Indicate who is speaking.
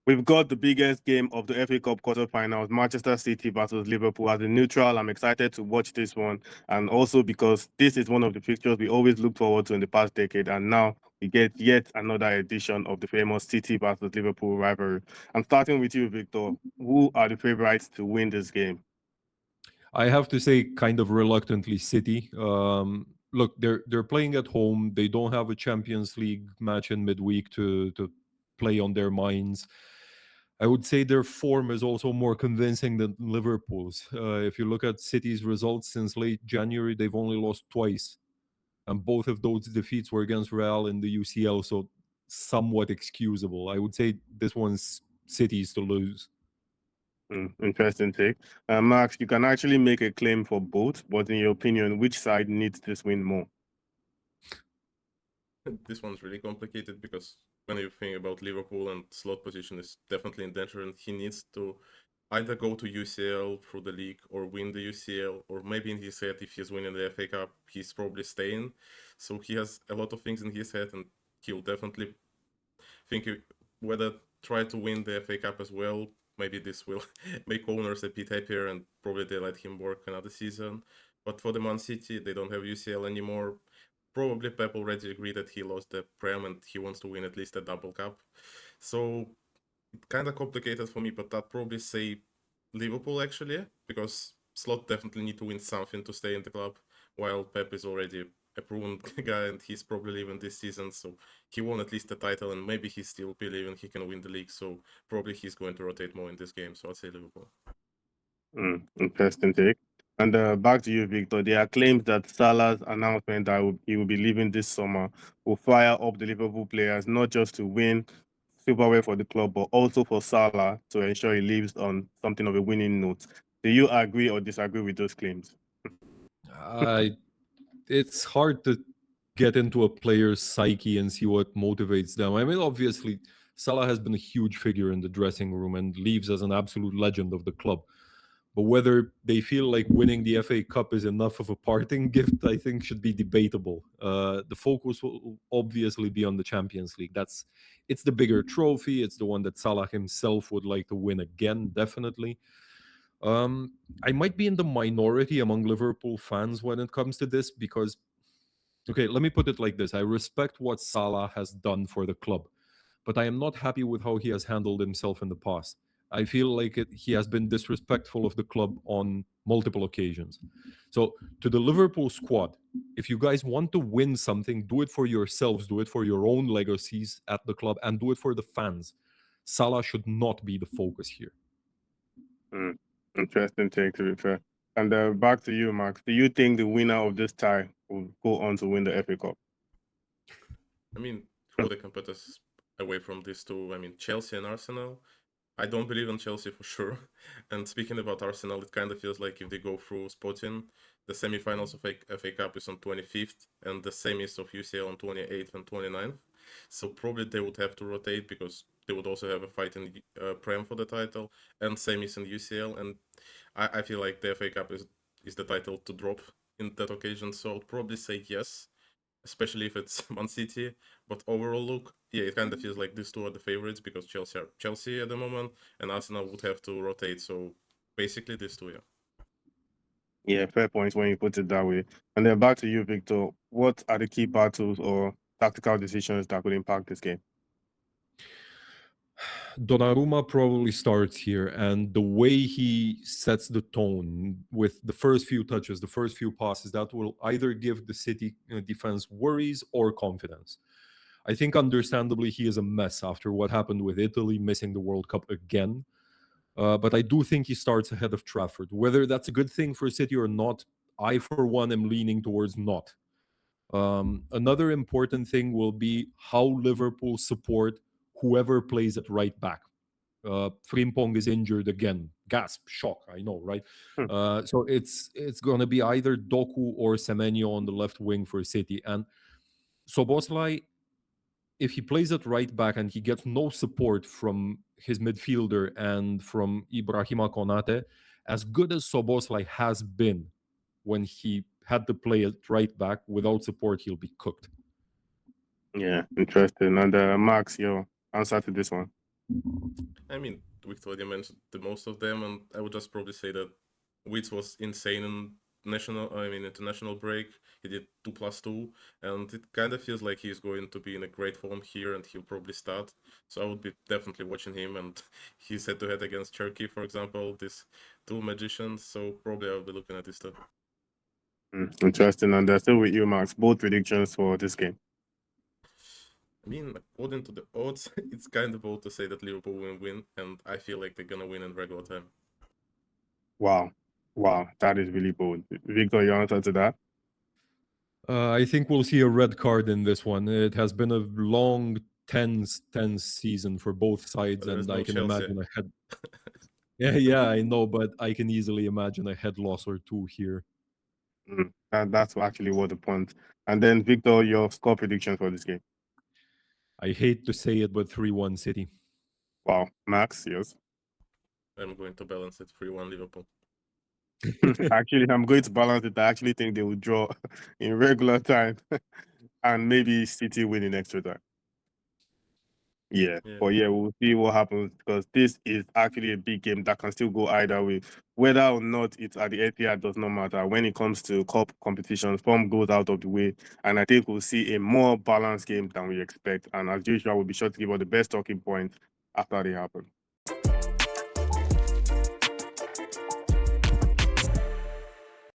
Speaker 1: We've got the biggest game of the FA Cup quarterfinals, Manchester City versus Liverpool. As a neutral, I'm excited to watch this one, and also because this is one of the fixtures we always look forward to in the past decade, and now we get yet another edition of the famous City versus Liverpool rivalry. I'm starting with you, Victor. Who are the favourites to win this game?
Speaker 2: I have to say, kind of reluctantly, City. Look, they're playing at home. They don't have a Champions League match in midweek to play on their minds. I would say their form is also more convincing than Liverpool's. If you look at City's results since late January, they've only lost twice, and both of those defeats were against Real in the UCL, so somewhat excusable. I would say this one's City's to lose.
Speaker 1: Interesting take. Max, you can actually make a claim for both, but in your opinion, which side needs this win more?
Speaker 3: This one's really complicated because when you think about Liverpool and slot position is definitely in danger, and he needs to either go to UCL through the league or win the UCL, or maybe in his head, if he's winning the FA Cup, he's probably staying. So he has a lot of things in his head, and he'll definitely think whether try to win the FA Cup as well. Maybe this will make owners a bit happier, and probably they let him work another season. But for the Man City, they don't have UCL anymore. Probably Pep already agreed that he lost the Prem and he wants to win at least a double cup. So it's kind of complicated for me, but I'd probably say Liverpool actually, because Slot definitely need to win something to stay in the club, while Pep is already a proven guy and he's probably leaving this season, so he won at least a title and maybe he's still believing he can win the league, so probably he's going to rotate more in this game, so I'd say Liverpool.
Speaker 1: Interesting take. And back to you, Victor. There are claims that Salah's announcement that he will be leaving this summer will fire up the Liverpool players, not just to win silverware for the club, but also for Salah to ensure he leaves on something of a winning note. Do you agree or disagree with those claims?
Speaker 2: It's hard to get into a player's psyche and see what motivates them. I mean, obviously, Salah has been a huge figure in the dressing room and leaves as an absolute legend of the club. But whether they feel like winning the FA Cup is enough of a parting gift, I think should be debatable. The focus will obviously be on the Champions League. It's the bigger trophy. It's the one that Salah himself would like to win again, definitely. I might be in the minority among Liverpool fans when it comes to this because, okay, let me put it like this. I respect what Salah has done for the club, but I am not happy with how he has handled himself in the past. I feel like he has been disrespectful of the club on multiple occasions. So, to the Liverpool squad, if you guys want to win something, do it for yourselves, do it for your own legacies at the club, and do it for the fans. Salah should not be the focus here.
Speaker 1: Interesting take, to be fair. And back to you, Max. Do you think the winner of this tie will go on to win the FA Cup?
Speaker 3: I mean, who the competitors away from these two? I mean, Chelsea and Arsenal. I don't believe in Chelsea for sure. And speaking about Arsenal, it kind of feels like if they go through Sporting, the semi-finals of FA Cup is on 25th and the semis of UCL on 28th and 29th. So probably they would have to rotate because they would also have a fight in Prem for the title and semis in UCL. And I feel like the FA Cup is the title to drop in that occasion. So I'd probably say yes, especially if it's Man City. But overall look, yeah, it kind of feels like these two are the favorites because Chelsea are Chelsea at the moment, and Arsenal would have to rotate. So basically these two, yeah.
Speaker 1: Yeah, fair point when you put it that way. And then back to you, Victor. What are the key battles or tactical decisions that could impact this game?
Speaker 2: Donnarumma probably starts here, and the way he sets the tone with the first few touches, the first few passes, that will either give the City defense worries or confidence. I think understandably he is a mess after what happened with Italy missing the World Cup again. But I do think he starts ahead of Trafford. Whether that's a good thing for City or not, I for one am leaning towards not. Another important thing will be how Liverpool support whoever plays at right back. Frimpong is injured again. Gasp, shock, I know, right? So it's going to be either Doku or Semenyo on the left wing for City. And Soboslai, if he plays at right back and he gets no support from his midfielder and from Ibrahima Konate, as good as Soboslai has been when he had to play at right back, without support, he'll be cooked.
Speaker 1: Yeah, interesting. And Max, your answer to this one?
Speaker 3: I mean, Victor already mentioned the most of them, and I would just probably say that Wits was insane in international break. He did 2+2, and it kind of feels like he's going to be in a great form here, and he'll probably start. So I would be definitely watching him, and he's head-to-head against Turkey, for example, these two magicians. So probably I'll be looking at this stuff.
Speaker 1: Interesting. And still with you, Max. Both predictions for this game.
Speaker 3: I mean, according to the odds, it's kind of bold to say that Liverpool will win, and I feel like they're gonna win in regular time.
Speaker 1: Wow. Wow. That is really bold. Victor, your answer to that?
Speaker 2: I think we'll see a red card in this one. It has been a long, tense season for both sides,
Speaker 3: But there is
Speaker 2: and
Speaker 3: no
Speaker 2: I can
Speaker 3: Chelsea.
Speaker 2: imagine a head. Yeah, I know, but I can easily imagine a head loss or two here.
Speaker 1: That's actually what the point. And then, Victor, your score prediction for this game.
Speaker 2: I hate to say it, but 3-1 City.
Speaker 1: Wow. Max, yes.
Speaker 3: I'm going to balance it 3-1 Liverpool.
Speaker 1: Actually, I'm going to balance it. I actually think they will draw in regular time and maybe City win in extra time. Yeah. But yeah, we'll see what happens because this is actually a big game that can still go either way. Whether or not it's at the Etihad does not matter. When it comes to cup competition, form goes out of the way. And I think we'll see a more balanced game than we expect. And as usual, we'll be sure to give all the best talking points after they happen.